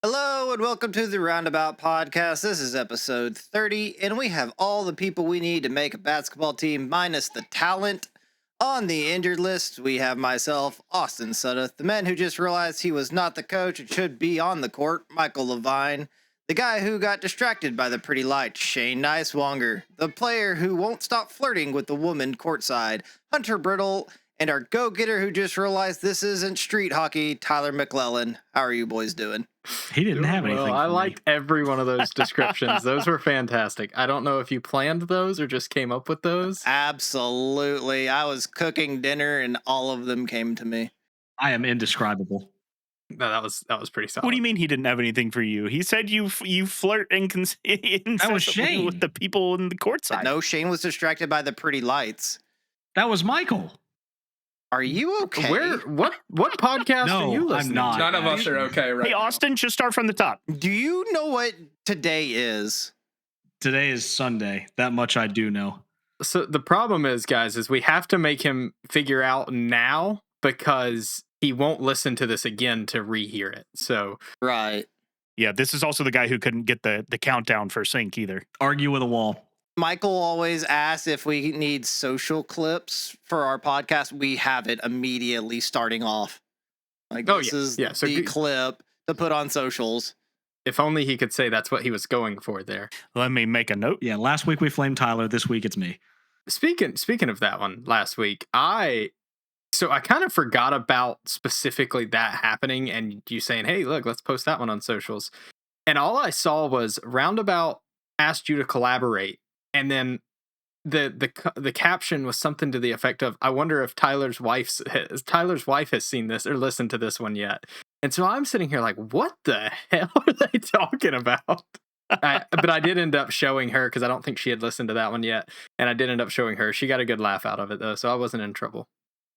Hello and welcome to the Roundabout Podcast. This is episode 30, and we have all the people we need to make a basketball team minus the talent. On the injured list, we have myself, Austin Suddeth, the man who just realized he was not the coach and should be on the court, Michael Levine, the guy who got distracted by the pretty light, Shane Nicewonger, the player who won't stop flirting with the woman courtside, Hunter Brittle, and our go-getter who just realized this isn't street hockey, Tyler McClellan. How are you boys doing? He didn't have anything. I for liked every one of those descriptions. Those were fantastic. I don't know if you planned those or just came up with those. Absolutely. I was cooking dinner and all of them came to me. I am indescribable. No, that was pretty solid. What do you mean he didn't have anything for you? He said you flirt incessantly Shane. with the people in the courtside. No, Shane was distracted by the pretty lights. That was Michael. Are you okay? What podcast No, are you I'm listening not. to? None of us are okay right Hey, now. Austin, just start from the top. Do you know what today is? Today is Sunday. That much I do know. So the problem is, guys, is we have to make him figure out now because he won't listen to this again to rehear it. So Right. Yeah, this is also the guy who couldn't get the countdown for sync either. Argue with a wall. Michael always asks if we need social clips for our podcast. We have it immediately starting off. Like, Oh, this yeah. is Yeah, so the good. clip to put on socials. if only he could say that's what he was going for there. Let me make a note. Yeah, last week we flamed Tyler. This week it's me. Speaking of that one last week, I kind of forgot about specifically that happening and you saying, "Hey, look, let's post that one on socials." And all I saw was Roundabout asked you to collaborate, and then the caption was something to the effect of, "I wonder if Tyler's wife has seen this or listened to this one yet." And so I'm sitting here like, "What the hell are they talking about?" But I did end up showing her because I don't think she had listened to that one yet, and I did end up showing her. She got a good laugh out of it though, so I wasn't in trouble.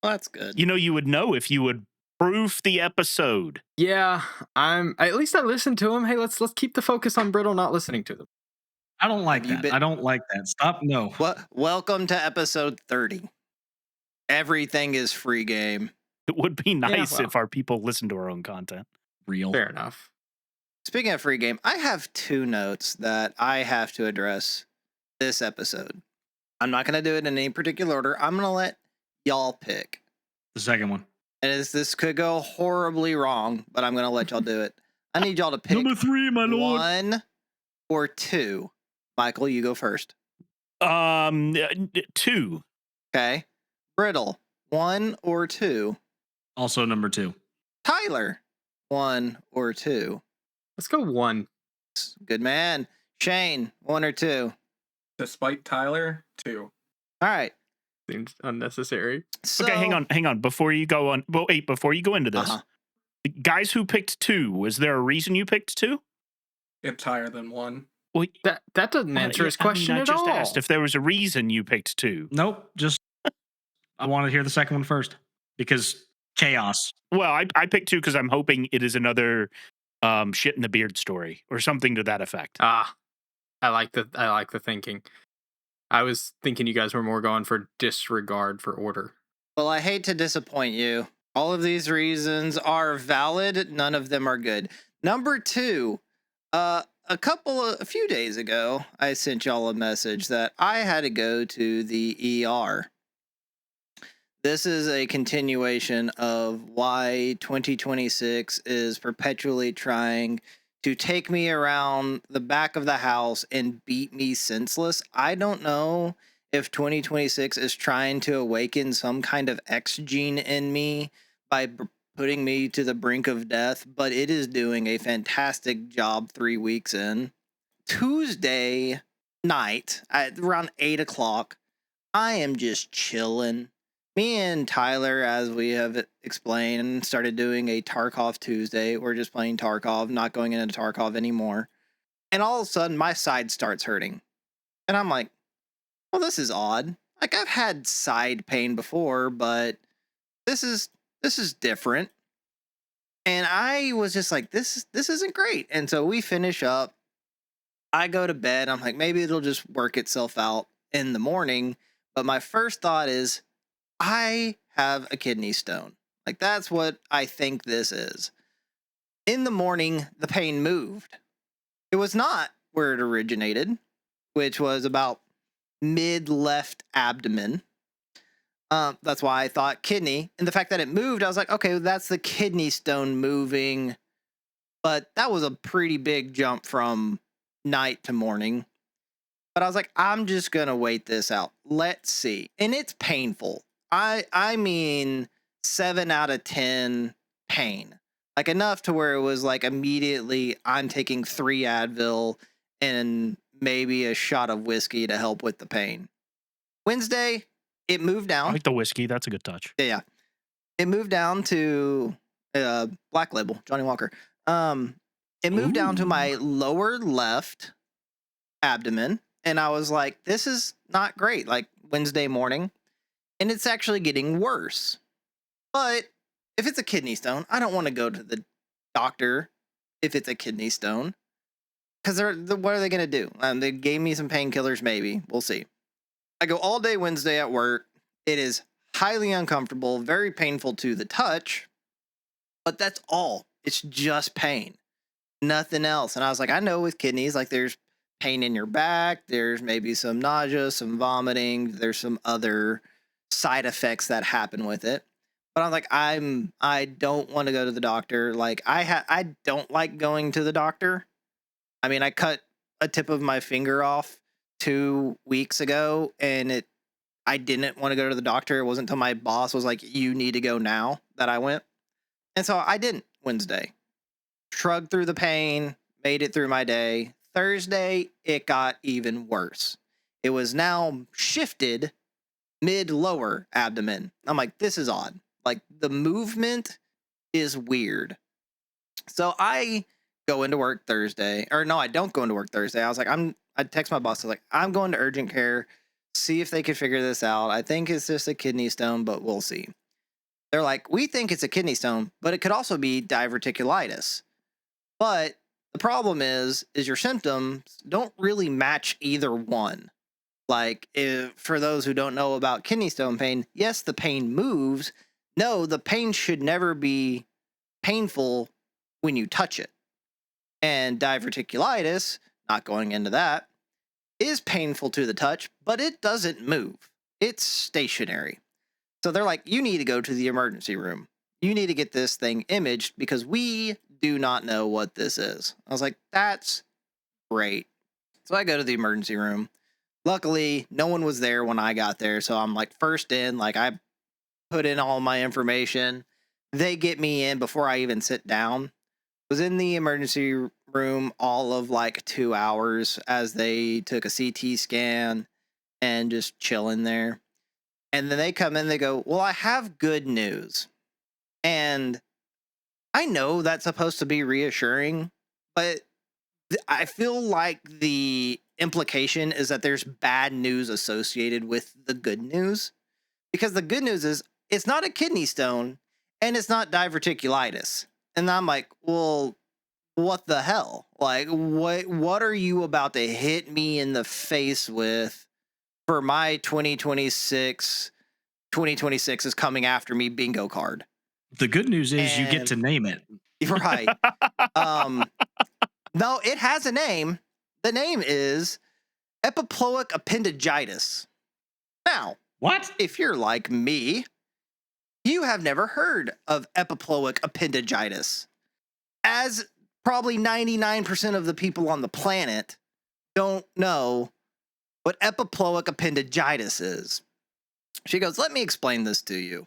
Well, that's good. You know, you would know if you would proof the episode. Yeah, at least I listened to him. Hey, let's keep the focus on Brittle not listening to them. I don't like Have you that. been- I don't like that. Stop. No. Welcome to episode 30. Everything is free game. It would be nice well. if our people listened to our own content. Real. Fair enough. Speaking of free game, I have two notes that I have to address this episode. I'm not going to do it in any particular order. I'm going to let y'all pick. The second one. And this could go horribly wrong, but I'm going to let y'all do it. I need y'all to pick Number 3, my lord. 1 or 2. Michael, you go first. 2. Okay. Brittle, 1 or 2. Also number 2. Tyler, 1 or 2. Let's go 1. Good man. Shane, 1 or 2. Despite Tyler, 2. All right. Seems unnecessary. So, Okay, hang on. Before you go on, before you go into this, Uh-huh. the guys who picked 2, was there a reason you picked 2? It's higher than 1. Well, That doesn't answer his question I at just all. asked if there was a reason you picked 2. Nope. Just I want to hear the second one first because chaos. Well, I picked 2 because I'm hoping it is another shit in the beard story or something to that effect. I like the thinking. I was thinking you guys were more going for disregard for order. Well, I hate to disappoint you. All of these reasons are valid. None of them are good. Number 2, a few days ago, I sent y'all a message that I had to go to the ER. This is a continuation of why 2026 is perpetually trying to take me around the back of the house and beat me senseless. I don't know if 2026 is trying to awaken some kind of X gene in me by putting me to the brink of death, but it is doing a fantastic job 3 weeks in. Tuesday night at around 8 o'clock, I am just chilling. Me and Tyler, as we have explained, started doing a Tarkov Tuesday. We're just playing Tarkov, not going into Tarkov anymore. And all of a sudden, my side starts hurting. And I'm like, well, this is odd. Like, I've had side pain before, but this is different. And I was just like, this isn't great. And so we finish up. I go to bed. I'm like, maybe it'll just work itself out in the morning. But my first thought is, I have a kidney stone. Like, that's what I think this is. In the morning, the pain moved. It was not where it originated, which was about mid-left abdomen. That's why I thought kidney. And the fact that it moved, I was like, okay, that's the kidney stone moving. But that was a pretty big jump from night to morning. But I was like, I'm just going to wait this out. Let's see. And it's painful. I mean, 7 out of 10 pain. Like enough to where it was like immediately I'm taking 3 Advil and maybe a shot of whiskey to help with the pain. Wednesday, it moved I down. like the whiskey. That's a good touch. Yeah. It moved down to Black Label, Johnny Walker. It moved down to my lower left abdomen. And I was like, this is not great. Like Wednesday morning. And it's actually getting worse. But if it's a kidney stone, I don't want to go to the doctor if it's a kidney stone. Because what are they going to do? They gave me some painkillers, maybe. We'll see. I go all day Wednesday at work. It is highly uncomfortable, very painful to the touch. But that's all. It's just pain. Nothing else. And I was like, I know with kidneys, like there's pain in your back. There's maybe some nausea, some vomiting. There's some other side effects that happen with it. But I'm like, I don't want to go to the doctor. Like I don't like going to the doctor. I mean, I cut a tip of my finger off 2 weeks ago, and I didn't want to go to the doctor. It wasn't until my boss was like, you need to go now, that I went. And so I didn't Wednesday. Shrugged through the pain, made it through my day. Thursday, it got even worse. It was now shifted mid-lower abdomen. I'm like, this is odd. Like, the movement is weird. So I go into work Thursday. Or no, I don't go into work Thursday. I was like, I text my boss. I was like, I'm going to urgent care. See if they can figure this out. I think it's just a kidney stone, but we'll see. They're like, we think it's a kidney stone, but it could also be diverticulitis. But the problem is your symptoms don't really match either one. Like, for those who don't know about kidney stone pain, yes, the pain moves. No, the pain should never be painful when you touch it. And diverticulitis, not going into that, is painful to the touch, but it doesn't move. It's stationary. So they're like, you need to go to the emergency room. You need to get this thing imaged because we do not know what this is. I was like, that's great. So I go to the emergency room. Luckily, no one was there when I got there. So I'm like first in, like I put in all my information. They get me in before I even sit down. Was in the emergency room all of like 2 hours as they took a CT scan and just chilling there. And then they come in, they go, well, I have good news. And I know that's supposed to be reassuring, but I feel like the implication is that there's bad news associated with the good news. Because the good news is it's not a kidney stone and it's not diverticulitis. And I'm like, well, what the hell? Like, what are you about to hit me in the face with for my 2026 is coming after me bingo card? The good news is you get to name it. Right. No, it has a name. The name is Epiploic Appendigitis. Now, What? if you're like me, you have never heard of Epiploic Appendigitis. As probably 99% of the people on the planet don't know what Epiploic Appendigitis is. She goes, let me explain this to you.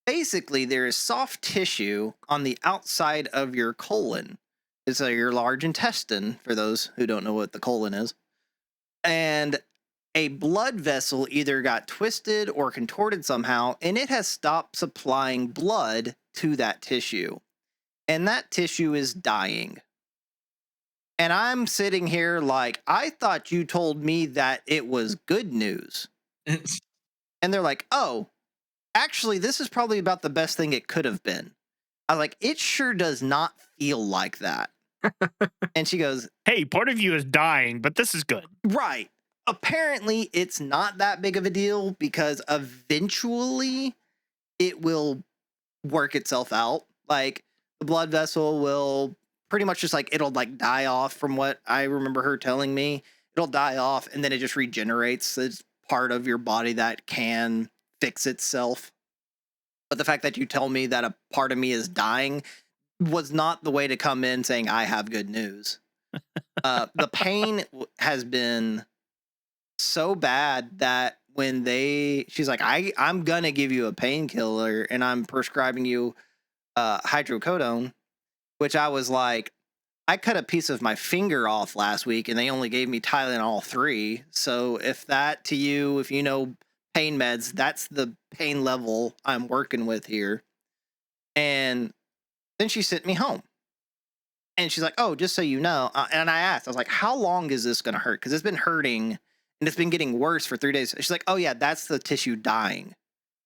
Basically, there is soft tissue on the outside of your colon. It's your large intestine, for those who don't know what the colon is. And a blood vessel either got twisted or contorted somehow, and it has stopped supplying blood to that tissue. And that tissue is dying. And I'm sitting here like, I thought you told me that it was good news. And they're like, oh, actually, this is probably about the best thing it could have been. I was like, it sure does not feel like that. And she goes, Hey, part of you is dying, but this is good. right. Apparently, it's not that big of a deal because eventually it will work itself out. Like, the blood vessel will pretty much just like it'll like die off from what I remember her telling me. It'll die off and then it just regenerates. It's part of your body that can fix itself. But the fact that you tell me that a part of me is dying was not the way to come in saying I have good news. The pain has been so bad that when she's like, I'm gonna give you a painkiller and I'm prescribing you hydrocodone, which I was like, I cut a piece of my finger off last week and they only gave me Tylenol 3. So if that to you, if you know pain meds, that's the pain level I'm working with here. And then she sent me home. And she's like, oh, just so you know. And I asked, I was like, how long is this going to hurt? Because it's been hurting and it's been getting worse for 3 days. She's like, oh, yeah, that's the tissue dying.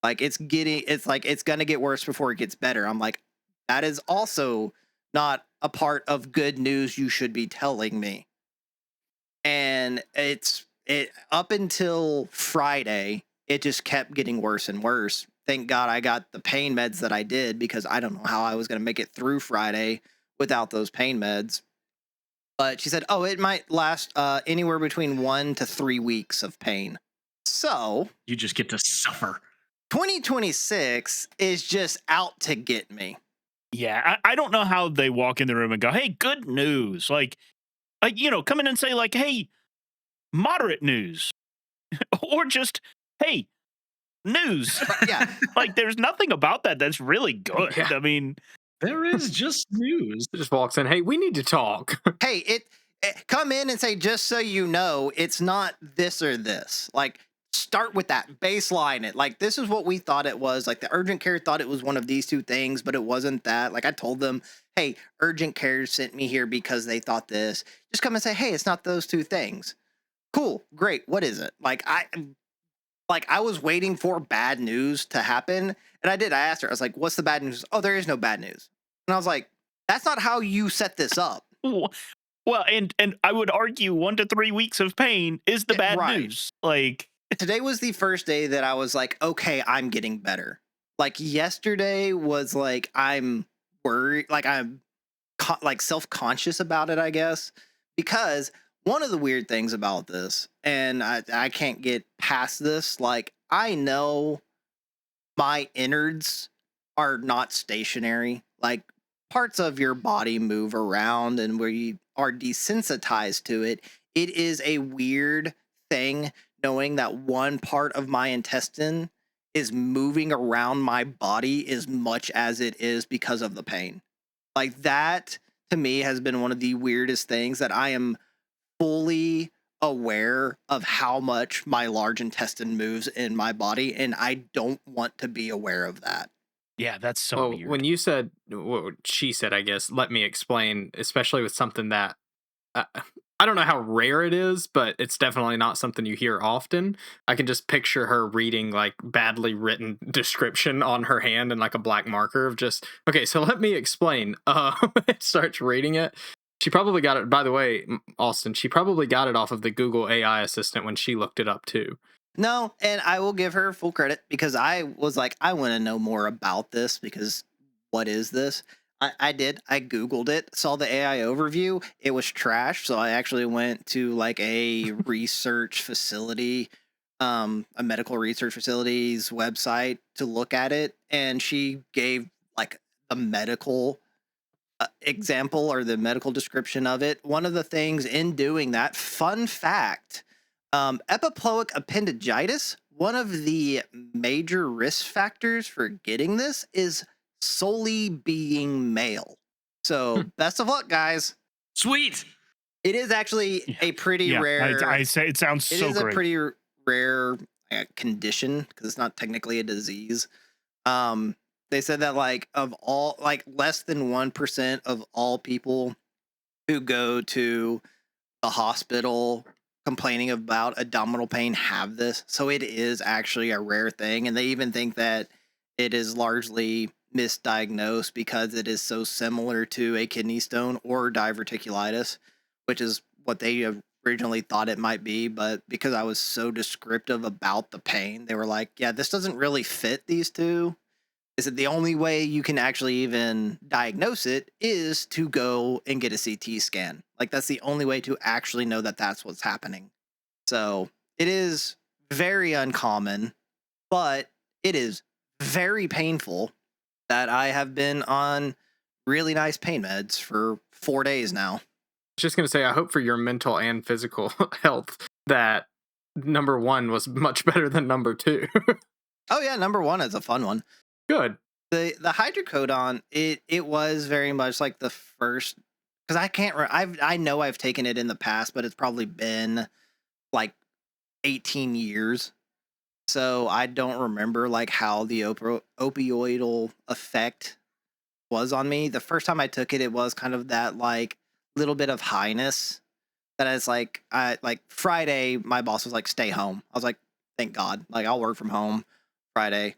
Like it's going to get worse before it gets better. I'm like, that is also not a part of good news you should be telling me. And it up until Friday, it just kept getting worse and worse. Thank God I got the pain meds that I did because I don't know how I was going to make it through Friday without those pain meds. But she said, oh, it might last anywhere between 1 to 3 weeks of pain. So You just get to suffer. 2026 is just out to get me. Yeah, I don't know how they walk in the room and go, hey, good news. Like, come in and say, like, hey, moderate news. Or just, hey, news. Yeah. Like, there's nothing about that that's really good. Yeah. I mean, There is just news. It just walks in. Hey, we need to talk. Hey, it come in and say, just so you know, it's not this or this. Like, start with that, baseline it. Like, this is what we thought it was. Like, the urgent care thought it was one of these two things, but it wasn't that. Like, I told them, hey, urgent care sent me here because they thought this. Just come and say, hey, it's not those two things. Cool, great. What is it? Like, I was waiting for bad news to happen, and I did. I asked her, I was like, what's the bad news? Oh, there is no bad news. And I was like, that's not how you set this up. well, and I would argue 1 to 3 weeks of pain is the bad Right. news. Like, Today was the first day that I was like, okay, I'm getting better. Like yesterday was like, I'm worried, like I'm like self-conscious about it, I guess, because one of the weird things about this, and I can't get past this, like I know my innards are not stationary. Like parts of your body move around and where you are desensitized to it. It is a weird thing knowing that one part of my intestine is moving around my body as much as it is because of the pain. Like that to me has been one of the weirdest things that I am fully aware of how much my large intestine moves in my body, and I don't want to be aware of that. yeah, that's so Well, weird. when you said what she said, I guess, let me explain, especially with something that I don't know how rare it is, but it's definitely not something you hear often. I can just picture her reading like badly written description on her hand and like a black marker of just, okay, so let me explain. It starts reading it. She probably got it, by the way, Austin, she probably got it off of the Google AI assistant when she looked it up too. No, and I will give her full credit because I was like, I want to know more about this because what is this? I did. I Googled it, saw the AI overview. It was trash. So I actually went to like a research facility, a medical research facility's website to look at it. And she gave like the medical example or the medical description of it. One of the things in doing that, fun fact, Epiploic Appendigitis, one of the major risk factors for getting this is solely being male. So best of luck, guys. Sweet. It is actually a pretty rare. I say it sounds It so is great. a pretty rare condition because it's not technically a disease. They said that like of all, like less than 1% of all people who go to the hospital complaining about abdominal pain have this. So it is actually a rare thing, and they even think that it is largely misdiagnosed because it is so similar to a kidney stone or diverticulitis, which is what they originally thought it might be. But because I was so descriptive about the pain, they were like, yeah, this doesn't really fit these two. is that the only way you can actually even diagnose it is to go and get a CT scan. Like, that's the only way to actually know that that's what's happening. So it is very uncommon, but it is very painful that I have been on really nice pain meds for 4 days now. Just gonna say, I hope for your mental and physical health that number 1 was much better than number 2. Oh yeah, number 1 is a fun one. Good. The hydrocodone, it was very much like the first, because I know I've taken it in the past, but it's probably been like 18 years. So I don't remember like how the opioidal effect was on me. The first time I took it, it was kind of that like little bit of highness that is like, Friday, my boss was like, stay home. I was like, thank God, like I'll work from home Friday.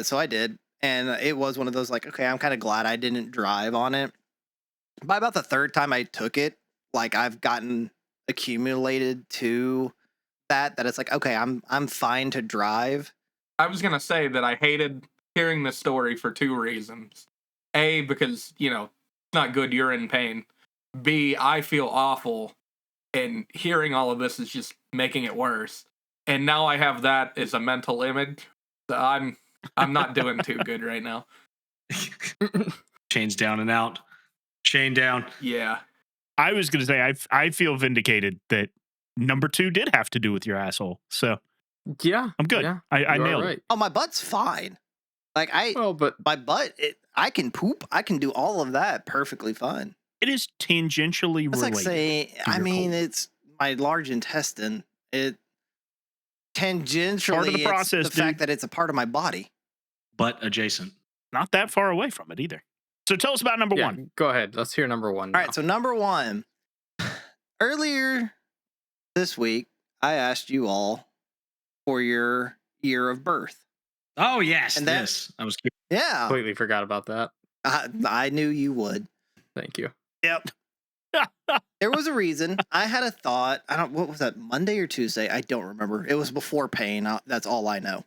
So I did. And it was one of those like, okay, I'm kind of glad I didn't drive on it. By about the third time I took it, like I've gotten accumulated to that it's like, okay, I'm fine to drive. I was gonna say that I hated hearing this story for 2 reasons. A, because, it's not good you're in pain. B, I feel awful, and hearing all of this is just making it worse. And now I have that as a mental image. So I'm not doing too good right now. Chains down and out. Chain down. Yeah. I was going to say, I feel vindicated that number 2 did have to do with your asshole. So Yeah. I'm good. Yeah, I you are nailed it. right. Oh, my butt's fine. Like But my butt, I can poop. I can do all of that perfectly fine. It is tangentially It's like related. saying, to I your mean, cold. it's my large intestine. It tangentially, Part of the it's process, the fact dude. that it's a part of my body. But adjacent. Not that far away from it either. So tell us about number yeah, 1. go ahead. Let's hear number 1 All now. right, so number 1. Earlier this week, I asked you all for your year of birth. Oh, yes. And that- This. I was curious. Yeah, Completely forgot about that. I knew you would. Thank you. Yep. There was a reason. I had a thought. What was that, Monday or Tuesday? I don't remember. It was before pain. That's all I know.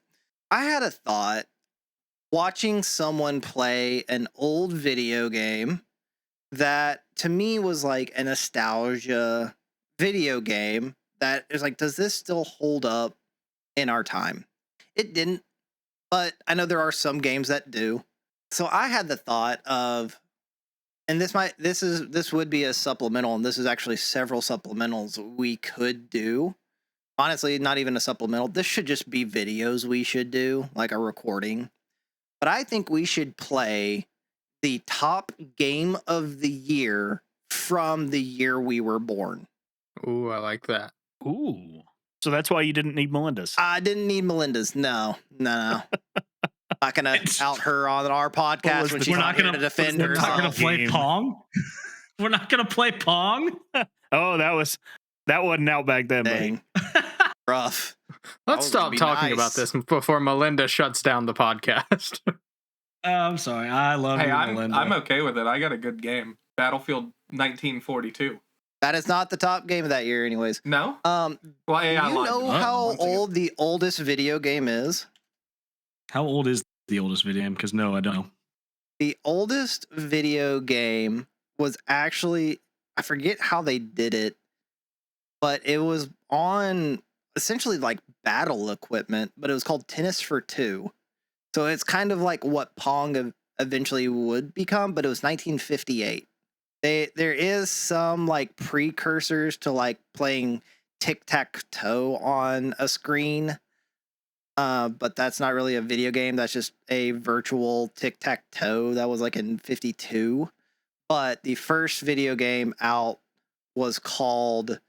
I had a thought watching someone play an old video game that to me was like a nostalgia video game that is like, does this still hold up in our time? It didn't, but I know there are some games that do. So I had the thought of, and this would be a supplemental, and this is actually several supplementals we could do. Honestly, not even a supplemental. This should just be videos we should do, like a recording. But I think we should play the top game of the year from the year we were born. Ooh, I like that. Ooh. So that's why you didn't need Melinda's. I didn't need Melinda's. No. Not gonna out her on our podcast was when the- she's We're not gonna defend We're not going herself. to play Game. Pong. We're not going to play Pong. Oh, that wasn't out back then, buddy. Dang. Rough. Let's was gonna stop be talking nice. about this before Melinda shuts down the podcast. I'm sorry. I love Hey, you, I'm Melinda. okay with it. I got a good game. Battlefield 1942. That is not the top game of that year, anyways. No? Well, Well, do yeah, I you lied. know Oh, how once again. old the oldest video game is? How old is the oldest video game? Because no, I don't know. The oldest video game was actually, I forget how they did it, but it was on essentially like battle equipment, but it was called Tennis for Two. So it's kind of like what Pong eventually would become, but it was 1958. There is some like precursors to like playing tic-tac-toe on a screen. But that's not really a video game. That's just a virtual tic-tac-toe that was like in 52. But the first video game out was called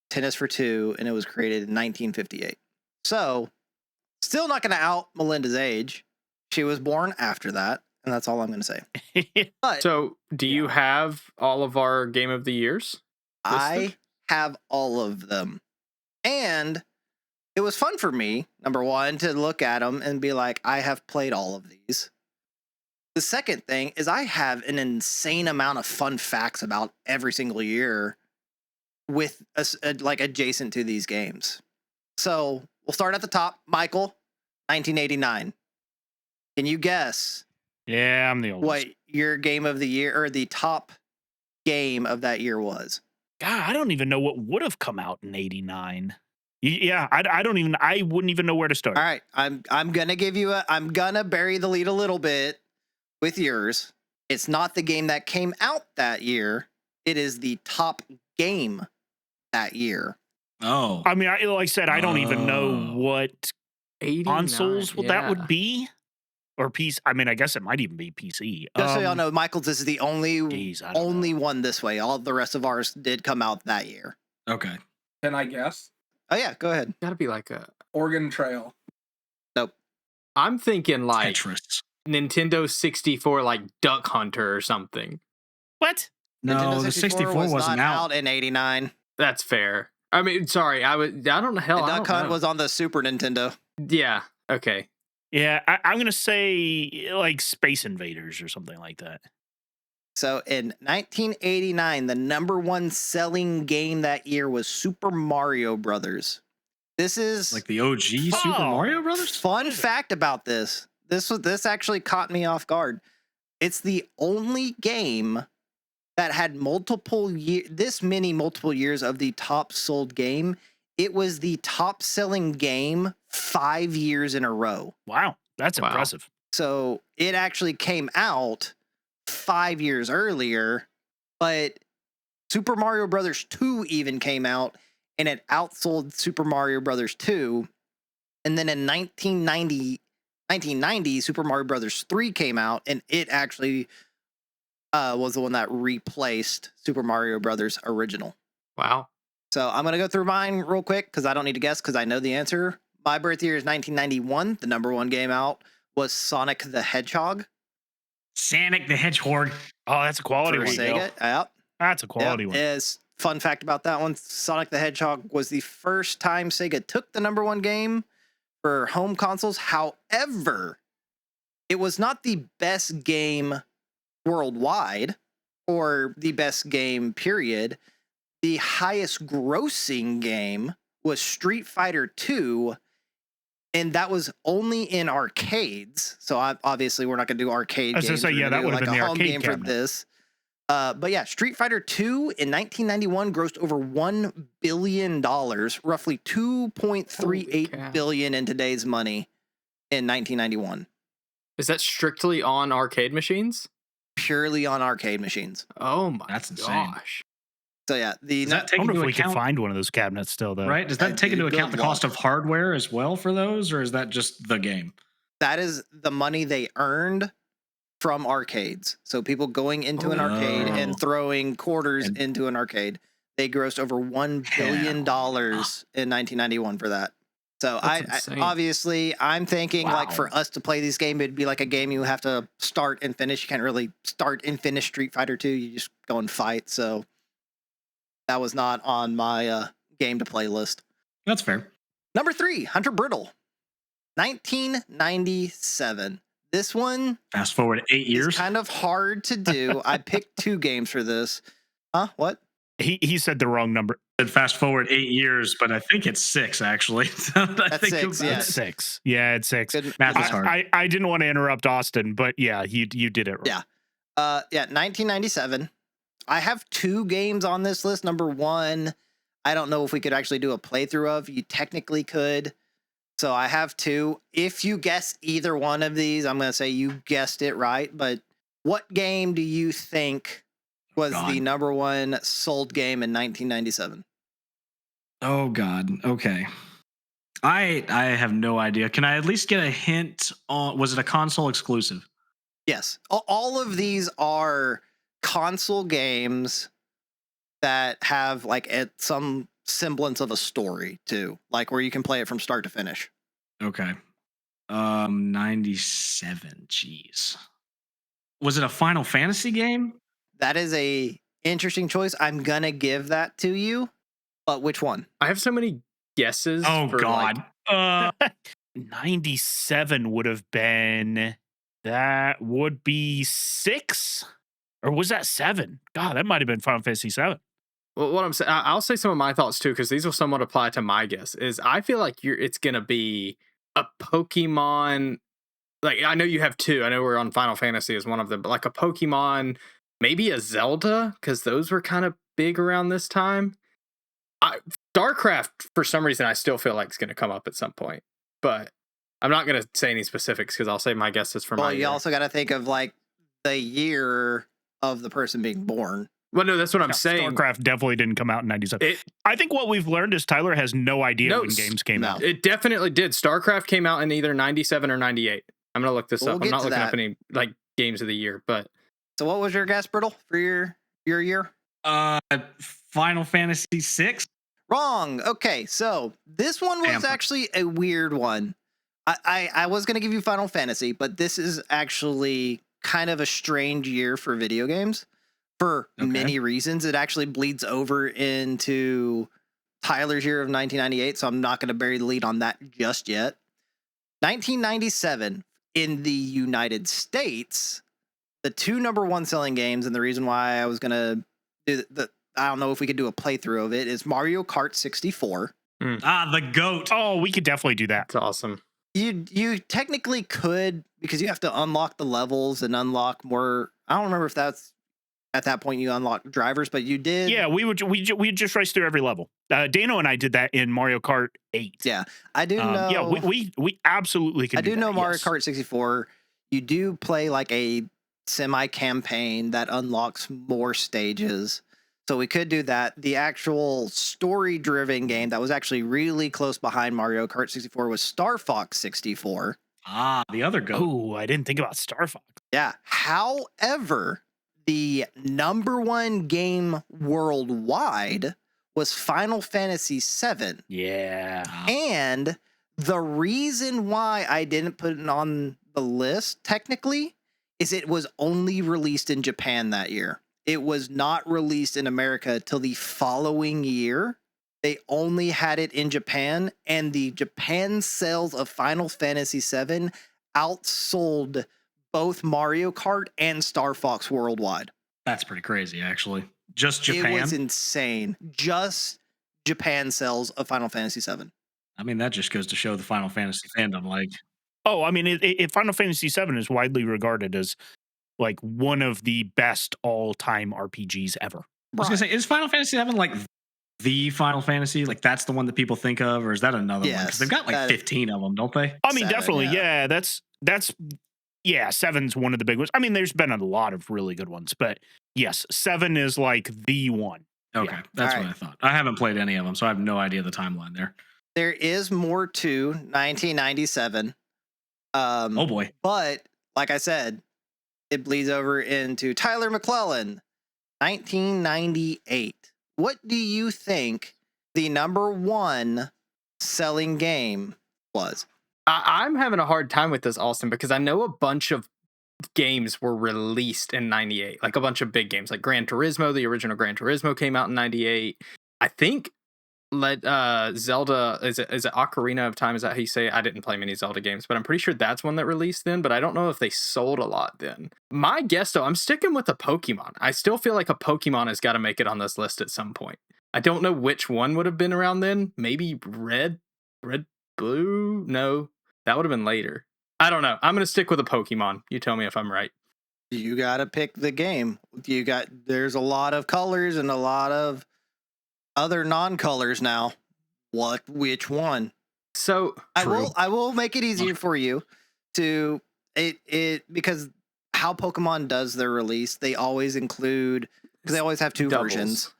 Tennis for Two, and it was created in 1958. So, still not going to out Melinda's age. She was born after that, and that's all I'm going to say. But So, do you have all of our Game of the Years? I listed? have all of them. And it was fun for me, number one, to look at them and be like, I have played all of these. The second thing is I have an insane amount of fun facts about every single year with like adjacent to these games. So we'll start at the top. Michael, 1989. Can you guess Yeah, I'm the oldest. what your game of the year or the top game of that year was? God, I don't even know what would have come out in '89. Yeah, I don't even. I wouldn't even know where to start. All right, I'm gonna give you I'm gonna bury the lead a little bit with yours. It's not the game that came out that year. It is the top game that year. Oh. I mean, like I said, I don't even know Oh. what 89, consoles that yeah. would be, or PC. I mean, I guess it might even be PC. Just so y'all know, Michael's this is the only Geez, I don't know. one this way. All the rest of ours did come out that year. Okay. Can I guess? Oh yeah, go ahead. Gotta be like a. Oregon Trail. I'm thinking like Tetris. Nintendo 64, like Duck Hunter or something. What? No, Nintendo the 64 was wasn't not out. in '89. That's fair. I mean, sorry, I don't know. Hell, And I Duck don't Hunt know. was on the Super Nintendo. Yeah. Okay. Yeah, I'm gonna say like Space Invaders or something like that. So in 1989, the number one selling game that year was Super Mario Brothers. This is Like the OG Super Oh. Mario Brothers? fun fact about this. This actually caught me off guard. It's the only game that had multiple years of the top sold game. It was the top selling game 5 years in a row. Wow, that's Wow. impressive. So it actually came out 5 years earlier, but Super Mario Brothers 2 even came out and it outsold Super Mario Brothers 2. And then in 1990, Super Mario Brothers 3 came out and it actually was the one that replaced Super Mario Brothers original. Wow. So I'm going to go through mine real quick because I don't need to guess because I know the answer. My birth year is 1991. The number one game out was Sonic the Hedgehog Sonic the Hedgehog. Oh, that's a quality for one. Sega. Gil. Yep. That's a quality one. Is fun fact about that one. Sonic the Hedgehog was the first time Sega took the number one game for home consoles. However, it was not the best game worldwide or the best game period. The highest grossing game was Street Fighter 2, and that was only in arcades. So obviously we're not going to do arcade I was games. gonna say, We're yeah, gonna that do would have like been a the home arcade game cabinet. for this. But yeah, Street Fighter 2 in 1991 grossed over $1 billion, roughly Holy cow. $2.38 billion in today's money in 1991, Is that strictly on arcade machines? purely on arcade machines. Oh my That's insane. gosh. So yeah, Does that I take wonder into if we could account, find one of those cabinets still, though. right? Does that take into Good account the cost luck. of hardware as well for those, or is that just the game? that is the money they earned from arcades. So people going into an arcade Oh. and throwing quarters And- into an arcade. They grossed over $1 billion in 1991 for that. So That's I insane. obviously I'm thinking like Wow. for us to play this game, it'd be like a game you have to start and finish. You can't really start and finish Street Fighter 2. You just go and fight. So that was not on my game to play list. That's fair. Number 3, Hunter Brittle, 1997. This one Fast forward 8 years. is kind of hard to do. I picked 2 games for this. Huh? What? He said the wrong number. Fast forward 8 years, but I think it's 6 actually. I think 6, it- yeah. It's 6. Yeah, it's 6. Good, Math good is hard. I didn't want to interrupt Austin, but yeah, you did it right. Yeah. 1997. I have 2 games on this list. Number 1, I don't know if we could actually do a playthrough of. You technically could. So I have 2. If you guess either one of these, I'm going to say you guessed it right. But what game do you think was God. the number 1 sold game in 1997? Oh God. Okay. I have no idea. Can I at least get a hint on? Was it a console exclusive? Yes. All of these are console games that have like some semblance of a story too, like where you can play it from start to finish. Okay. 97. Jeez. Was it a Final Fantasy game? That is a interesting choice. I'm gonna give that to you, but which one? I have so many guesses. Oh for, God. like, 97 would have been, that would be 6? Or was that 7? God, that might have been Final Fantasy 7. well, what I'm saying, I'll say some of my thoughts too, because these will somewhat apply to my guess. Is I feel like it's gonna be a Pokemon like I know you have two. I know we're on Final Fantasy as one of them, but like a Pokemon, maybe a Zelda, because those were kind of big around this time. StarCraft, for some reason, I still feel like it's going to come up at some point, but I'm not going to say any specifics because I'll save my guesses for my Well, you year. also got to think of like the year of the person being born. Well, no, that's what I'm saying. StarCraft definitely didn't come out in 97. I think what we've learned is Tyler has no idea when games came out. It definitely did. StarCraft came out in either 97 or 98. I'm going to look this up. I'm not looking up any like games of the year, but. So what was your guess, Brittle, for your year? Final Fantasy 6. Wrong. Okay, so this one was actually a weird one. I was going to give you Final Fantasy, but this is actually kind of a strange year for video games for many reasons. It actually bleeds over into Tyler's year of 1998, so I'm not going to bury the lead on that just yet. 1997 in the United States, the two number one selling games, and the reason why I was going to do I don't know if we could do a playthrough of it, is Mario Kart 64. The GOAT. Oh, we could definitely do that. It's awesome. You technically could, because you have to unlock the levels and unlock more. I don't remember if that's at that point you unlock drivers, but you did. Yeah, we just race through every level. Dano and I did that in Mario Kart 8. Yeah, I do know. Yeah, we absolutely can. I do know that, Mario yes. Kart 64. You do play like a semi-campaign that unlocks more stages. So we could do that. The actual story-driven game that was actually really close behind Mario Kart 64 was Star Fox 64. The other GOAT. Oh, I didn't think about Star Fox. Yeah. However, the number one game worldwide was Final Fantasy VII. Yeah. And the reason why I didn't put it on the list, technically, is it was only released in Japan that year. It was not released in America till the following year. They only had it in Japan, and the Japan sales of Final Fantasy VII outsold both Mario Kart and Star Fox worldwide. That's pretty crazy, actually. Just Japan? It was insane. Just Japan sales of Final Fantasy VII. I mean, that just goes to show the Final Fantasy fandom. Like, oh, I mean, Final Fantasy VII is widely regarded as like one of the best all-time RPGs ever. I was gonna say, is Final Fantasy VII like the Final Fantasy? Like that's the one that people think of, or is that another one? Because they've got like 15 of them, don't they? I mean, definitely, yeah. That's 7's one of the big ones. I mean, there's been a lot of really good ones, but yes, 7 is like the one. Okay, that's what I thought. I haven't played any of them, so I have no idea the timeline there. There is more to 1997. Oh boy! But like I said, it bleeds over into Tyler McClellan, 1998. What do you think the number one selling game was? I'm having a hard time with this, Austin, because I know a bunch of games were released in 98, like a bunch of big games, like Gran Turismo. The original Gran Turismo came out in 98. I think Zelda, is it Ocarina of Time? Is that how you say it? I didn't play many Zelda games, but I'm pretty sure that's one that released then, but I don't know if they sold a lot then. My guess, though, I'm sticking with a Pokemon. I still feel like a Pokemon has got to make it on this list at some point. I don't know which one would have been around then. Maybe Red, Blue? No, that would have been later. I don't know. I'm going to stick with a Pokemon. You tell me if I'm right. You got to pick the game. There's a lot of colors and a lot of other non-colors now. Which one? So I will make it easier for you to it because how Pokemon does their release, they always include, because they always have two versions,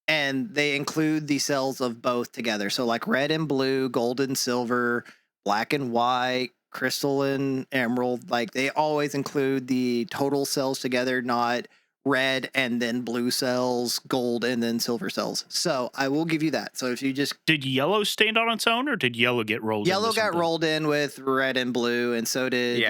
and they include the cells of both together. So like red and blue, gold and silver, black and white, crystal and emerald, like they always include the total cells together, not red and then blue cells, gold and then silver cells. So I will give you that. So if you just did yellow stand on its own, or did yellow get rolled? Yellow got rolled in with red and blue, and so did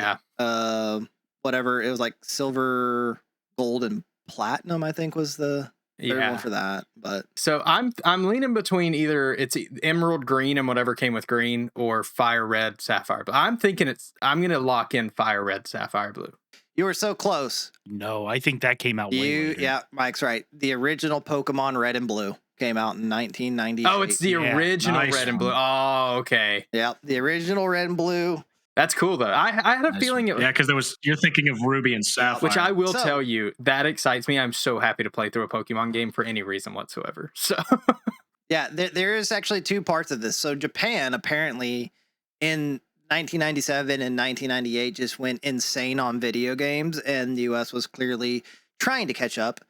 whatever it was, like silver, gold, and platinum. I think was the third one for that. But so I'm leaning between either it's emerald green and whatever came with green, or fire red, sapphire blue. I'm thinking I'm gonna lock in fire red, sapphire blue. You were so close. No, I think that came out way later. Yeah, Mike's right. The original Pokemon Red and Blue came out in 1998. Oh, it's the original Red and Blue. Oh, okay. Yeah, the original Red and Blue. That's cool though. I had a Nice feeling one. Yeah, because you're thinking of Ruby and Sapphire. which I will So- tell you, that excites me. I'm so happy to play through a Pokemon game for any reason whatsoever. So Yeah, there is actually two parts of this. So Japan apparently in 1997 and 1998 just went insane on video games, and the US was clearly trying to catch up.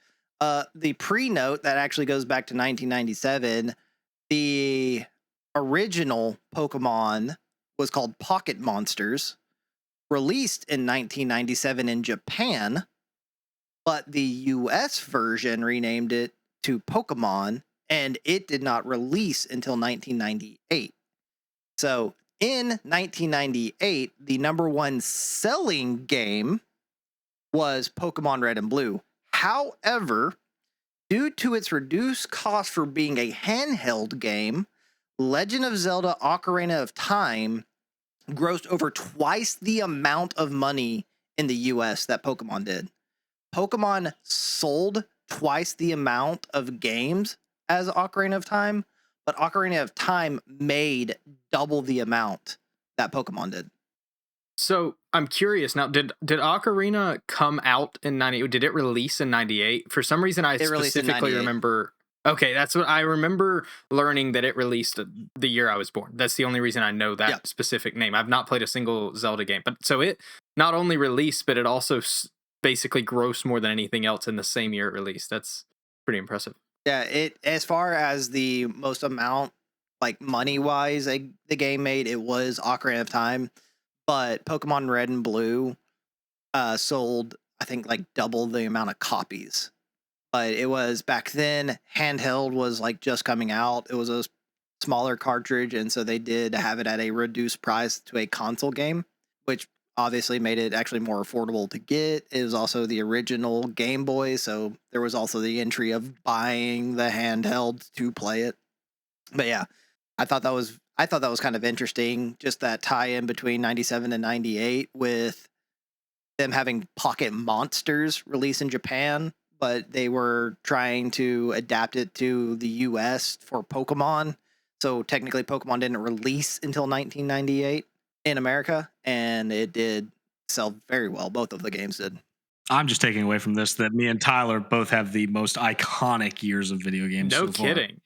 The pre-note that actually goes back to 1997, the original Pokemon was called Pocket Monsters, released in 1997 in Japan, but the US version renamed it to Pokemon, and it did not release until 1998. So in 1998, the number one selling game was Pokemon Red and Blue. However, due to its reduced cost for being a handheld game, Legend of Zelda Ocarina of Time grossed over twice the amount of money in the US that Pokemon did. Pokemon sold twice the amount of games as Ocarina of Time, but Ocarina of Time made double the amount that Pokemon did. So I'm curious now. Did Ocarina come out in 98? Did it release in 98? For some reason, I It released in specifically 98. remember. Okay, that's what I remember learning, that it released the year I was born. That's the only reason I know that Yep. specific name. I've not played a single Zelda game, but so it not only released, but it also basically grossed more than anything else in the same year it released. That's pretty impressive. Yeah, it as far as the most amount, like money wise, the game made, it was Ocarina of Time, but Pokemon Red and Blue sold, I think, like double the amount of copies. But it was back then, handheld was like just coming out. It was a smaller cartridge, and so they did have it at a reduced price to a console game, which obviously made it actually more affordable to get. It was also the original Game Boy, so there was also the entry of buying the handheld to play it. But yeah, I thought that was kind of interesting, just that tie-in between 97 and 98 with them having Pocket Monsters released in Japan, but they were trying to adapt it to the US for Pokemon. So technically Pokemon didn't release until 1998 in America, and it did sell very well. Both of the games did. I'm just taking away from this that me and Tyler both have the most iconic years of video games. No so far. kidding.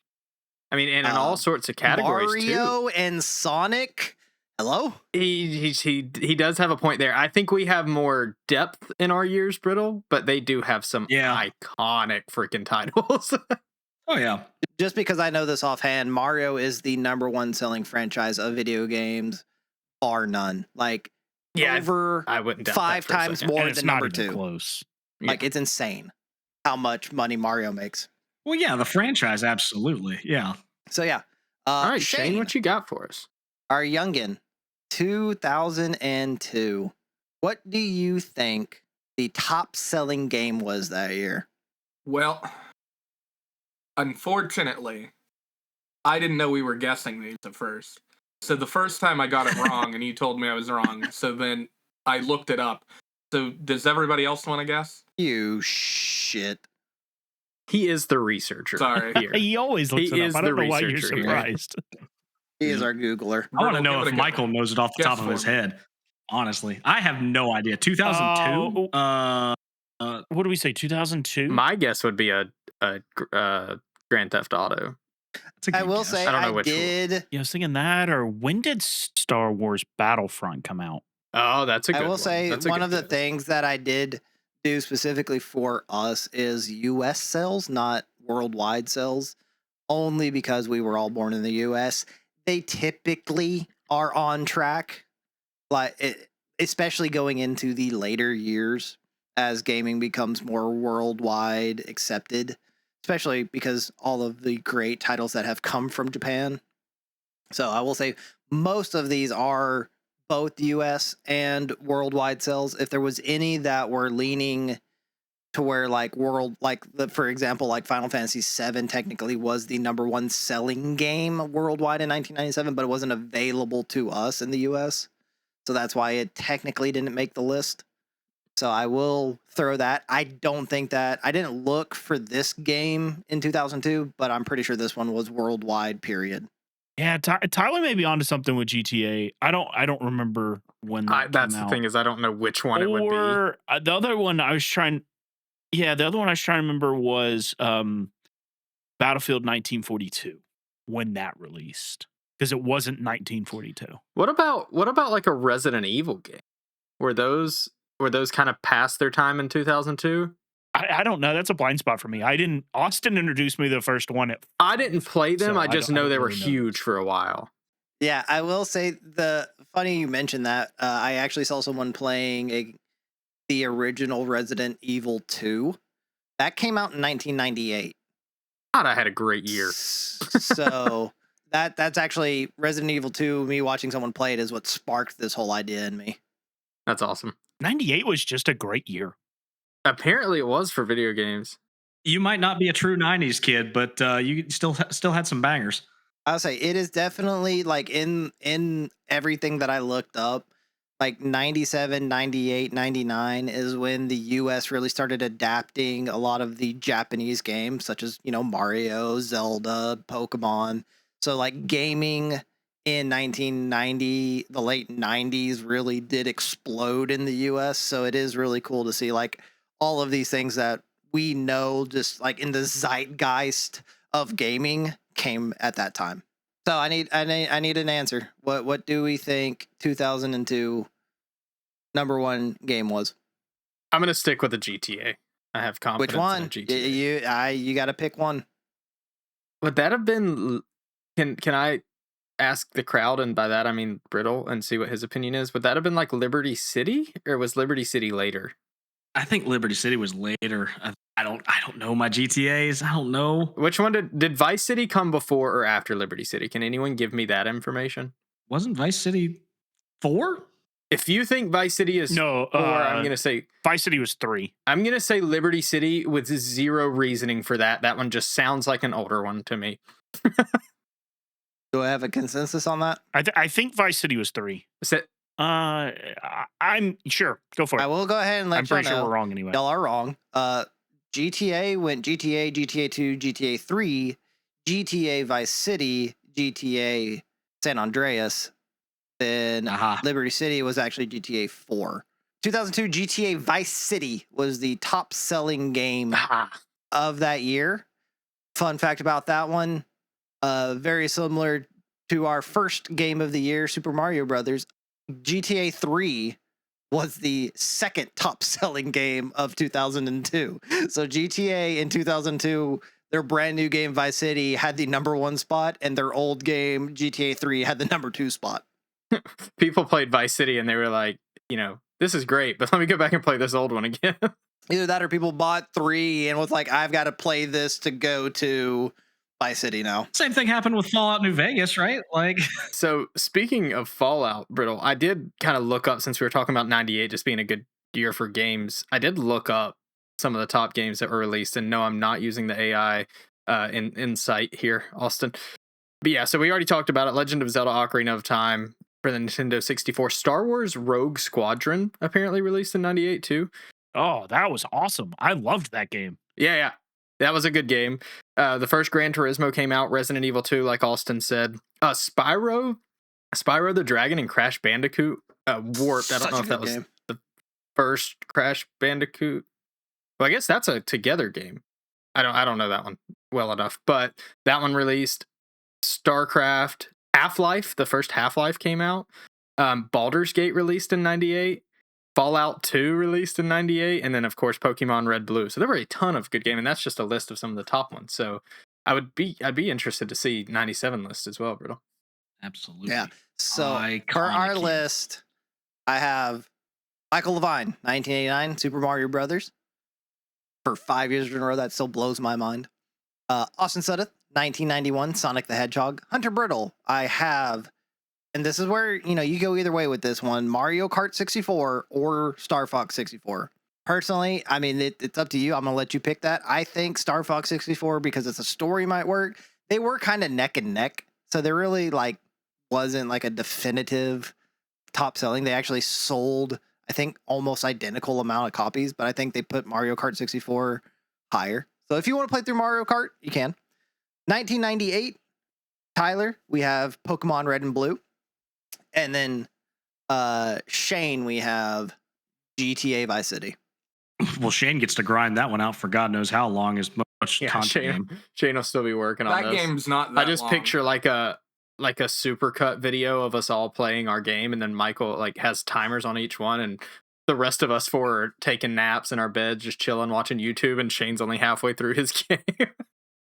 I mean, and in all sorts of categories too. Mario and Sonic. Hello? He does have a point there. I think we have more depth in our years, Brittle, but they do have some iconic freaking titles. Oh yeah. Just because I know this offhand, Mario is the number one selling franchise of video games, bar none. Like over I wouldn't doubt 5 that for a times second. more And it's than not number even 2. close. Like it's insane how much money Mario makes. Well, yeah, the franchise, absolutely. Yeah. So yeah. All right, Shane, what you got for us? Our youngin, 2002. What do you think the top selling game was that year? Well, unfortunately, I didn't know we were guessing these at first. So the first time I got it wrong and you told me I was wrong. So then I looked it up. So does everybody else want to guess? You shit. He is the researcher. Sorry. Here. He always looks He it is up. I don't the know why you're researcher here. surprised. He is our Googler. I want to Brittle, know give it if a go. Michael knows it off the Guess top of for his me. head. Honestly, I have no idea. 2002. What do we say? 2002? My guess would be a Grand Theft Auto. That's a I good will guess. say I don't know I which one. did. Yeah, I was thinking that, or when did Star Wars Battlefront come out? Oh, that's a good I will one. say That's a one good of the guess. things that I did do specifically for us is US sales, not worldwide sales, only because we were all born in the US. They typically are on track, especially going into the later years as gaming becomes more worldwide accepted, especially because all of the great titles that have come from Japan. So I will say most of these are both US and worldwide sales. If there was any that were leaning to where for example, like Final Fantasy VII technically was the number one selling game worldwide in 1997, but it wasn't available to us in the US. So that's why it technically didn't make the list. So I will throw that. I didn't look for this game in 2002, but I'm pretty sure this one was worldwide, period. Yeah, Tyler may be onto something with GTA. I don't remember when that That's came the out. thing is I don't know which one it would be. Or the other one I was trying. Yeah, the other one I was trying to remember was Battlefield 1942 when that released, because it wasn't 1942. What about like a Resident Evil game? Were those kind of past their time in 2002? I don't know. That's a blind spot for me. Austin introduced me to the first one. I didn't play them. So I I just don't- I know don't they were really know huge those. for a while. Yeah, I will say funny you mentioned that. I actually saw someone playing the original Resident Evil 2. That came out in 1998. God, I had a great year. So that's actually Resident Evil 2. Me watching someone play it is what sparked this whole idea in me. That's awesome. 98 was just a great year. Apparently, it was for video games. You might not be a true 90s kid, but you still had some bangers. I'll say it is definitely like in everything that I looked up, like 97, 98, 99 is when the US really started adapting a lot of the Japanese games, such as, Mario, Zelda, Pokemon. So like gaming in 1990, the late 90s really did explode in the US. So it is really cool to see like all of these things that we know just like in the zeitgeist of gaming came at that time. So I need an answer. What do we think 2002 number one game was? I'm gonna stick with the GTA. I have confidence. Which one? In a GTA. You got to pick one. Would that have been? Can I ask the crowd, and by that I mean Brittle, and see what his opinion is? Would that have been like Liberty City, or was Liberty City later? I think Liberty City was later. I don't know my GTAs. I don't know. Which one did Vice City come before or after Liberty City? Can anyone give me that information? Wasn't Vice City 4? If you think Vice City is No, 4, I'm gonna say Vice City was 3. I'm gonna say Liberty City with zero reasoning for that. That one just sounds like an older one to me. Do I have a consensus on that? I think Vice City was 3. So, I'm sure. Go for it. I will go ahead and let I'm y'all pretty know. sure we're wrong anyway. Y'all are wrong. GTA went GTA, GTA 2, GTA 3, GTA Vice City, GTA San Andreas. Then Liberty City was actually GTA 4. 2002 GTA Vice City was the top selling game of that year. Fun fact about that one, very similar to our first game of the year, Super Mario Brothers. GTA 3 was the second top selling game of 2002. So GTA in 2002, their brand new game Vice City had the number 1 spot, and their old game GTA 3 had the number 2 spot. people played Vice City and they were like, this is great, but let me go back and play this old one again. Either that or people bought 3 and was like, I've got to play this to go to Vice City now. Same thing happened with Fallout New Vegas, right? Like, So speaking of Fallout, Brittle, I did kind of look up, since we were talking about 98 just being a good year for games, I did look up some of the top games that were released, and no, I'm not using the AI insight here, Austin. But yeah, so we already talked about it. Legend of Zelda Ocarina of Time for the Nintendo 64. Star Wars Rogue Squadron apparently released in 98 too. Oh, that was awesome. I loved that game. Yeah. That was a good game. The first Gran Turismo came out, Resident Evil 2, like Austin said. Spyro the Dragon, and Crash Bandicoot Warped. I don't know if that was the first Crash Bandicoot. Well, I guess that's a together game. I don't know that one well enough, but that one released. StarCraft, Half-Life, the first Half-Life came out. Baldur's Gate released in 98. Fallout 2 released in 98, and then of course Pokemon Red Blue. So there were a ton of good games, and that's just a list of some of the top ones. So I'd be interested to see 97 list as well, Brittle. absolutely. Yeah. So Iconic for our game. list, I have Michael Levine, 1989, Super Mario Brothers. For 5 years in a row, that still blows my mind. Austin Suddeth, 1991, Sonic the Hedgehog. Hunter Brittle, I have, and this is where, you go either way with this one, Mario Kart 64 or Star Fox 64. Personally, I mean, it's up to you. I'm going to let you pick that. I think Star Fox 64, because it's a story, might work. They were kind of neck and neck. So there really wasn't like a definitive top selling. They actually sold, I think, almost identical amount of copies, but I think they put Mario Kart 64 higher. So if you want to play through Mario Kart, you can. 1998, Tyler, we have Pokemon Red and Blue. And then Shane, we have GTA Vice City. Well, Shane gets to grind that one out for God knows how long. As much Yeah, content game. Shane will still be working on That this. game's not that I just long. picture like a supercut video of us all playing our game, and then Michael like has timers on each one, and the rest of us four are taking naps in our beds, just chilling, watching YouTube, and Shane's only halfway through his game.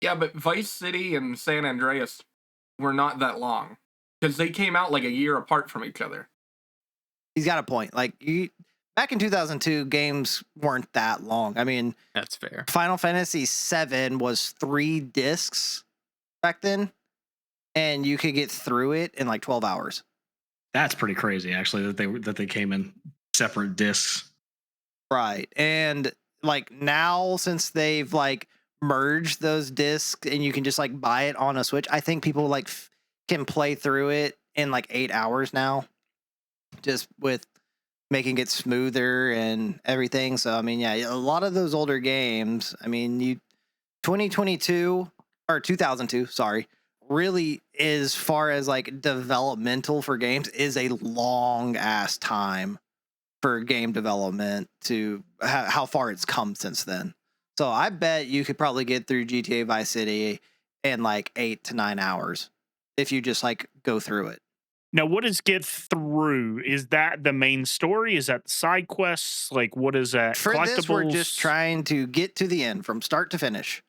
Yeah, but Vice City and San Andreas were not that long because they came out like a year apart from each other. He's got a point. Like back in 2002, games weren't that long. I mean, That's fair. Final Fantasy VII was 3 discs back then, and you could get through it in like 12 hours. That's pretty crazy, actually, that they came in separate discs. Right. And like now, since they've like merged those discs and you can just like buy it on a Switch, I think people like can play through it in like 8 hours now, just with making it smoother and everything. So I mean, yeah, a lot of those older games, I mean, 2022 or 2002, sorry, really, as far as like developmental for games, is a long ass time for game development to how far it's come since then. So I bet you could probably get through GTA Vice City in like 8 to 9 hours if you just like go through it. Now, what is get through? Is that the main story? Is that side quests? Like, what is that? For this, we're just trying to get to the end from start to finish.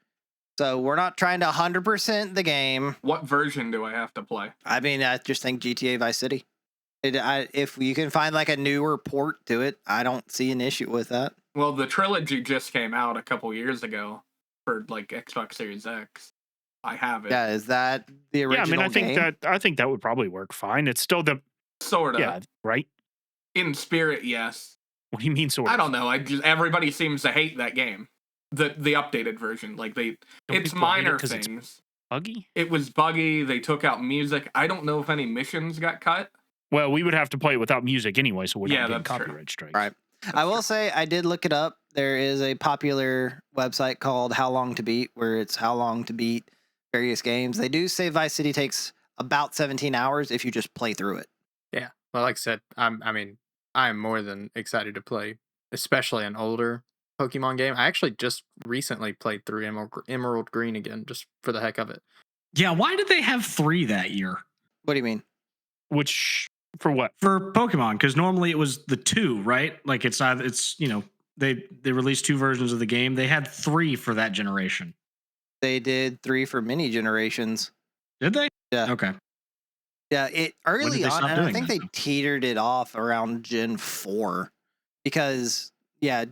So we're not trying to 100% the game. What version do I have to play? I mean, I just think GTA Vice City. If you can find like a newer port to it, I don't see an issue with that. Well, the trilogy just came out a couple years ago for like Xbox Series X. I have it. Yeah, is that the original? Yeah, I mean, game? I think that would probably work fine. It's still the Sort of. yeah, right. In spirit, yes. What do you mean, sort of? I don't know. Everybody seems to hate that game. The updated version, like Don't it's people hate it minor 'cause it's things. buggy. It was buggy. They took out music. I don't know if any missions got cut. Well, we would have to play it without music anyway, so we're Yeah, not getting that's true. copyright strikes. Right. I will say I did look it up. There is a popular website called How Long to Beat, where it's how long to beat various games. They do say Vice City takes about 17 hours if you just play through it. Yeah. Well, like I said, I'm more than excited to play, especially an older Pokemon game. I actually just recently played through Emerald Green again, just for the heck of it. Yeah, why did they have 3 that year? What do you mean? Which for what? For Pokemon, because normally it was the 2, right? Like it's they released 2 versions of the game. They had 3 for that generation. They did 3 for many generations. Did they? Yeah. Okay. Yeah, it When did early they on, stop and I doing think that, they though? teetered it off around Gen 4 because, yeah,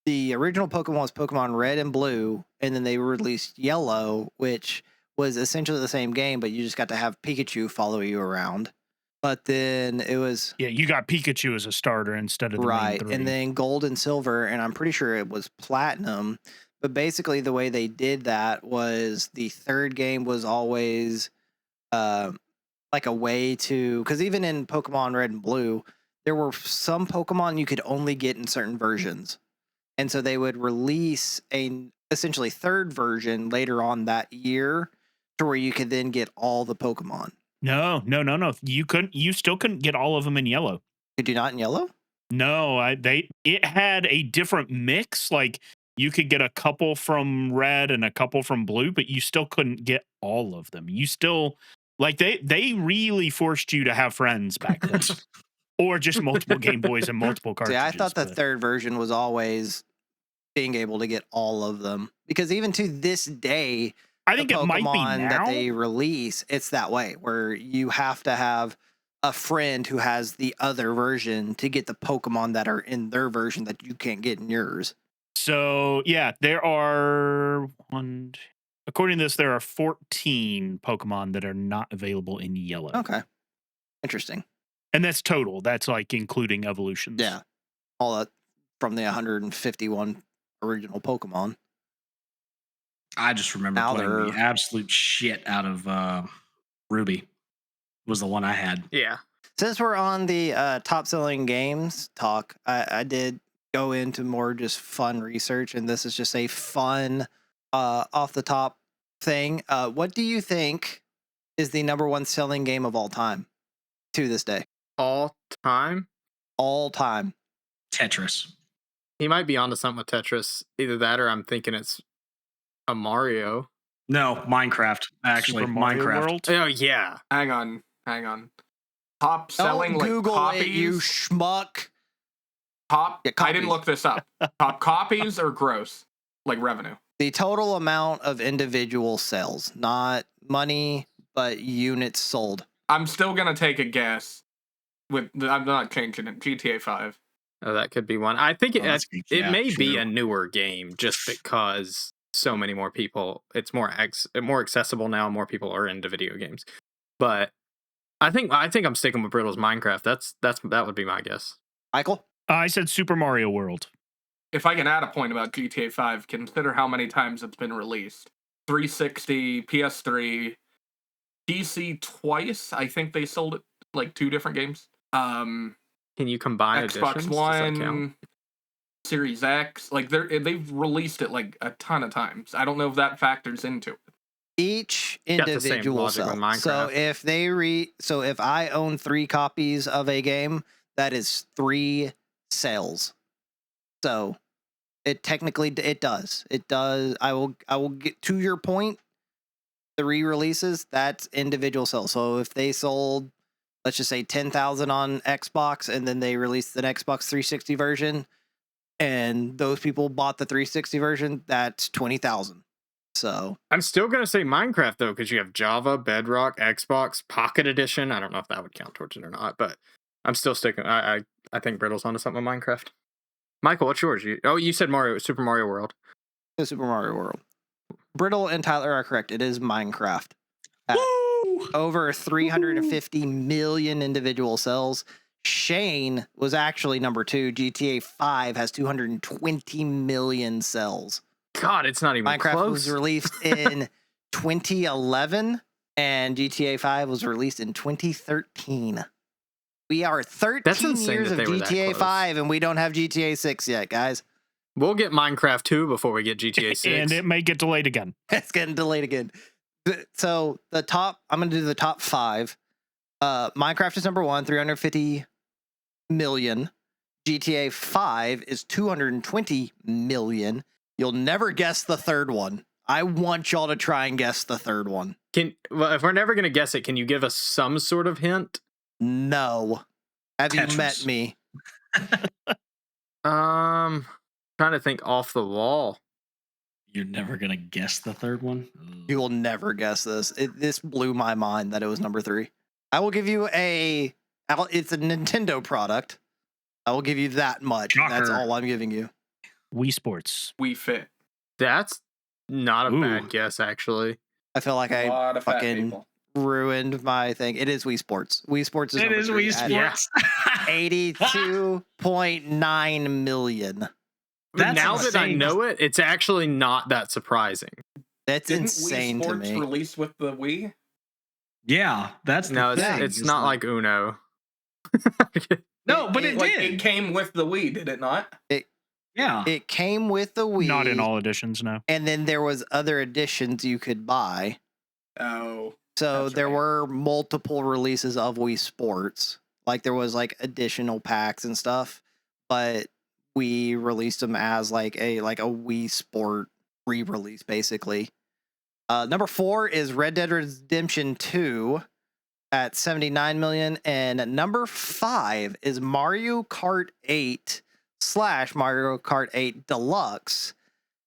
the original Pokemon was Pokemon Red and Blue, and then they released Yellow, which was essentially the same game, but you just got to have Pikachu follow you around. But then it was Yeah, you got Pikachu as a starter instead of the main right, 3. and then Gold and Silver, and I'm pretty sure it was Platinum. But basically, the way they did that was the third game was always like a way to, because even in Pokemon Red and Blue, there were some Pokemon you could only get in certain versions. And so they would release a essentially third version later on that year to where you could then get all the Pokemon. No. You still couldn't get all of them in yellow. Could you not in yellow? No, it had a different mix. Like you could get a couple from red and a couple from blue, but you still couldn't get all of them. You still like they really forced you to have friends back then. Or just multiple Game Boys and multiple cartridges. See, I thought the but- third version was always being able to get all of them. Because even to this day, I think the it might be Pokemon now. that they release, it's that way where you have to have a friend who has the other version to get the Pokemon that are in their version that you can't get in yours. So yeah, there are according to this, there are 14 Pokemon that are not available in yellow. Okay. Interesting. And that's total. That's like including evolutions. Yeah. All that from the 151 original Pokemon. I just remember Now playing the they're- absolute shit out of Ruby. Was the one I had. Yeah. Since we're on the top selling games talk, I did go into more just fun research, and this is just a fun off the top thing. What do you think is the number 1 selling game of all time to this day? all time. All time. Tetris. He might be onto something with Tetris. Either that or I'm thinking it's a Mario. No, Minecraft. Actually, Super Mario Minecraft. World. Oh, yeah. Hang on. Top selling Don't like Google copies. it, you schmuck. Top. Yeah, I didn't copies. look this up. Top copies or gross, like revenue. The total amount of individual sales, not money, but units sold. I'm still gonna take a guess. I'm not changing it. GTA 5. Oh, that could be one. I think Oh, that's good. it Yeah, may be true. a newer game just because so many more people. It's more accessible now. More people are into video games. But I think I'm sticking with Brittle's Minecraft. That would be my guess. Michael? I said Super Mario World. If I can add a point about GTA 5, consider how many times it's been released. 360, PS3, PC twice. I think they sold it like 2 different games. Can you combine Xbox editions? Does that count? One, Series X. Like they've released it like a ton of times. I don't know if that factors into it. Each Got the same individual logic with cell. So Minecraft. if I own 3 copies of a game, that is 3 sales. So it technically does. It does. I will get to your point. The re-releases, that's individual sales. So if they sold, let's just say 10,000 on Xbox, and then they released an Xbox 360 version, and those people bought the 360 version, that's 20,000. So I'm still gonna say Minecraft though, because you have Java, Bedrock, Xbox, Pocket Edition. I don't know if that would count towards it or not, but I'm still sticking. I think Brittle's onto something with Minecraft. Michael, what's yours? You said Super Mario World. Super Mario World. Brittle and Tyler are correct. It is Minecraft. At over 350 million individual cells. Shane was actually number 2. GTA 5 has 220 million cells. God, it's not even Minecraft close. was released in 2011, and GTA 5 was released in 2013. We are 13 years of that they were that GTA close. 5, and we don't have GTA 6 yet, guys. We'll get Minecraft 2 before we get GTA 6. And it may get delayed again. It's getting delayed again. So I'm going to do the top 5. Minecraft is number 1, 350 million. GTA 5 is 220 million. You'll never guess the third one. I want y'all to try and guess the third one. If we're never going to guess it, can you give us some sort of hint? No. Have Tetris. you met me? Trying to think off the wall. You're never gonna guess the third one. You will never guess this. This blew my mind that it was number 3. I will give you it's a Nintendo product. I will give you that much. Shocker. That's all I'm giving you. Wii Sports. We Fit. That's not a Ooh. bad guess, actually. I feel like A I lot of fat fucking people. ruined my thing. It is Wii Sports. Wii Sports is It number is 3 Wii at Sports. 82.9 million. But That's now that I insane. know it, it's actually not that surprising. That's Didn't insane Wii to Sports me. release with the Wii? Yeah, that's the No, thing. it's is not that- like Uno. No, but it did. It came with the Wii, did it not? Yeah. It came with the Wii. Not in all editions, no. And then there was other editions you could buy. Oh. So That's there right. were multiple releases of Wii Sports. Like there was like additional packs and stuff, but we released them as like a Wii Sport re-release basically. Number 4 is Red Dead Redemption 2 at 79 million, and number 5 is Mario Kart 8 / Mario Kart 8 Deluxe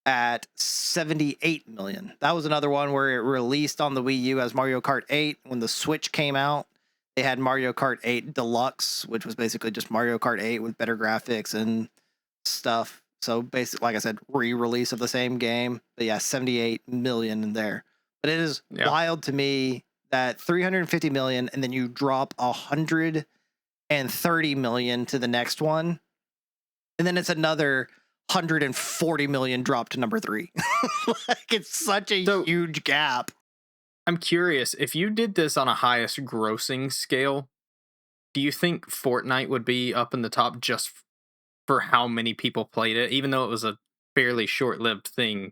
at 78 million. That was another one where it released on the Wii U as Mario Kart 8. When the Switch came out, they had Mario Kart 8 Deluxe, which was basically just Mario Kart 8 with better graphics and stuff. So basically, like I said, re-release of the same game. But yeah, 78 million in there. But it is wild to me that 350 million, and then you drop 130 million to the next one, and then it's another 140 million drop to number 3. Like it's such a huge gap. I'm curious, if you did this on a highest grossing scale, do you think Fortnite would be up in the top just for how many people played it? Even though it was a fairly short-lived thing,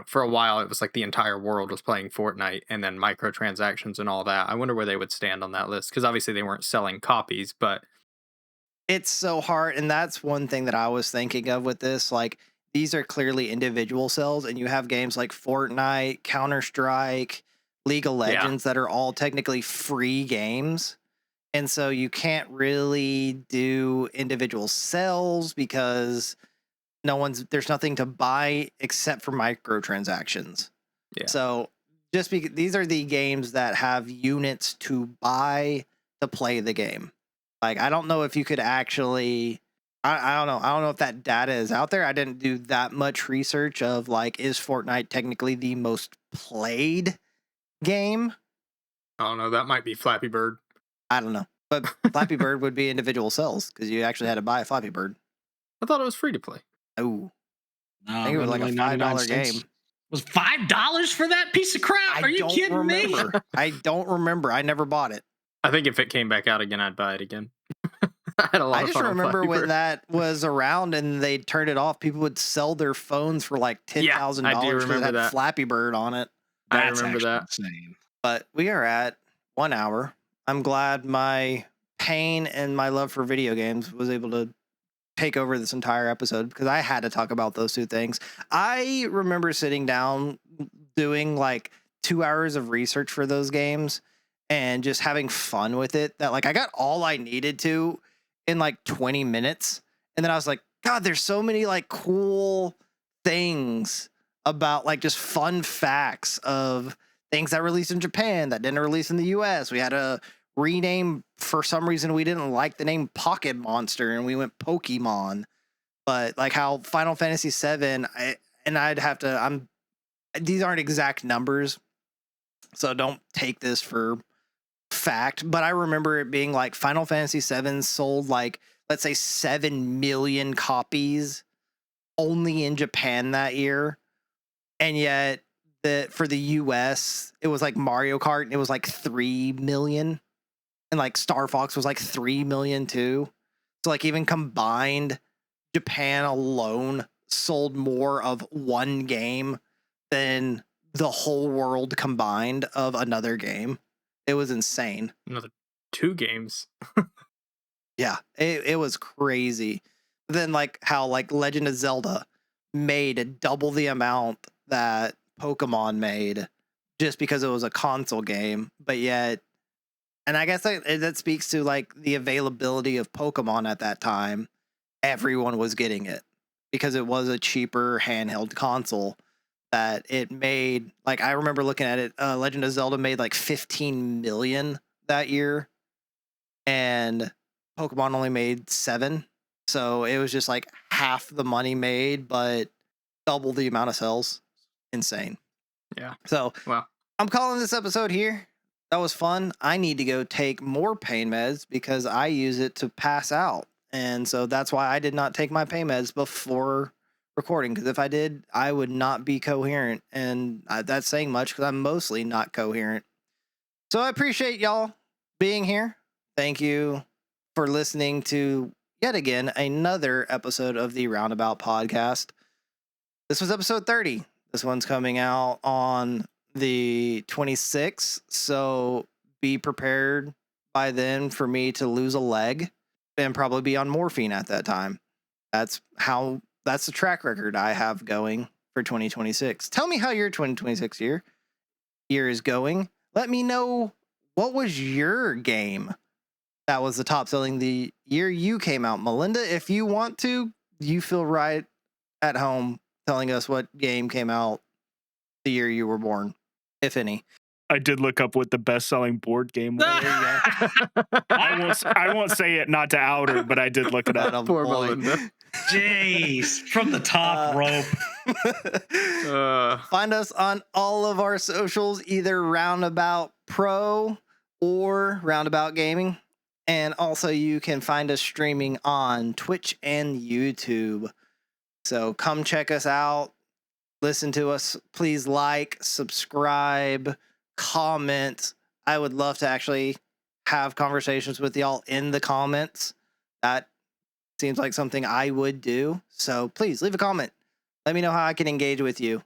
for a while it was like the entire world was playing Fortnite, and then microtransactions and all that. I wonder where they would stand on that list, because obviously they weren't selling copies, but It's so hard, and that's one thing that I was thinking of with this. Like, these are clearly individual sales, and you have games like Fortnite, Counter-Strike, League of Yeah. Legends that are all technically free games. And so you can't really do individual sales because there's nothing to buy except for microtransactions. Yeah. So just because these are the games that have units to buy to play the game. Like, I don't know if you could actually, I don't know. I don't know if that data is out there. I didn't do that much research of like, is Fortnite technically the most played game? I don't know, that might be Flappy Bird. I don't know. But Flappy Bird would be individual sales because you actually had to buy a Flappy Bird. I thought it was free to play. Oh, No, I think it was like a $5 game. Was $5 for that piece of crap? Are you kidding me? I don't remember. I never bought it. I think if it came back out again, I'd buy it again. I had a lot I of just fun on remember Flappy when Bird. that was around and they turned it off. People would sell their phones for like $10,000 I do because it remember had that. Flappy Bird on it. I That's remember actually that. insane. But we are at 1 hour. I'm glad my pain and my love for video games was able to take over this entire episode because I had to talk about those two things. I remember sitting down doing like 2 hours of research for those games and just having fun with it, that like I got all I needed to in like 20 minutes. And then I was like, God, there's so many like cool things about like just fun facts of things that released in Japan that didn't release in the US. We had a rename for some reason. We didn't like the name Pocket Monster and we went Pokemon. But like how Final Fantasy VII, these aren't exact numbers, so don't take this for fact, but I remember it being like Final Fantasy VII sold like, let's say 7 million copies only in Japan that year. And yet for the US, it was like Mario Kart and it was like 3 million. And like Star Fox was like 3 million too. So like even combined, Japan alone sold more of one game than the whole world combined of another game. It was insane. Another 2 games. Yeah, it was crazy. Then like how like Legend of Zelda made double the amount that Pokemon made just because it was a console game, but yet, and I guess that speaks to like the availability of Pokemon at that time. Everyone was getting it because it was a cheaper handheld console that it made. Like I remember looking at it, Legend of Zelda made like 15 million that year, and Pokemon only made 7. So it was just like half the money made, but double the amount of sales. Insane. Yeah. So Wow. I'm calling this episode here. That was fun. I need to go take more pain meds because I use it to pass out. And so that's why I did not take my pain meds before recording. Because if I did, I would not be coherent. And that's saying much because I'm mostly not coherent. So I appreciate y'all being here. Thank you for listening to yet again another episode of the Roundabout Podcast. This was episode 30. This one's coming out on the 26th, so be prepared by then for me to lose a leg and probably be on morphine at that time. That's the track record I have going for 2026. Tell me how your 2026 year is going. Let me know, what was your game that was the top selling the year you came out? Melinda, if you want to, you feel right at home telling us what game came out the year you were born, if any. I did look up what the best-selling board game was. I won't say it not to out her, but I did look it up. Poor Melinda. Jeez, from the top rope. Find us on all of our socials, either Roundabout Pro or Roundabout Gaming. And also you can find us streaming on Twitch and YouTube. So come check us out. Listen to us. Please like, subscribe, comment. I would love to actually have conversations with y'all in the comments. That seems like something I would do. So please leave a comment. Let me know how I can engage with you.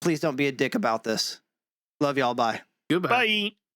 Please don't be a dick about this. Love y'all. Bye. Goodbye. Bye.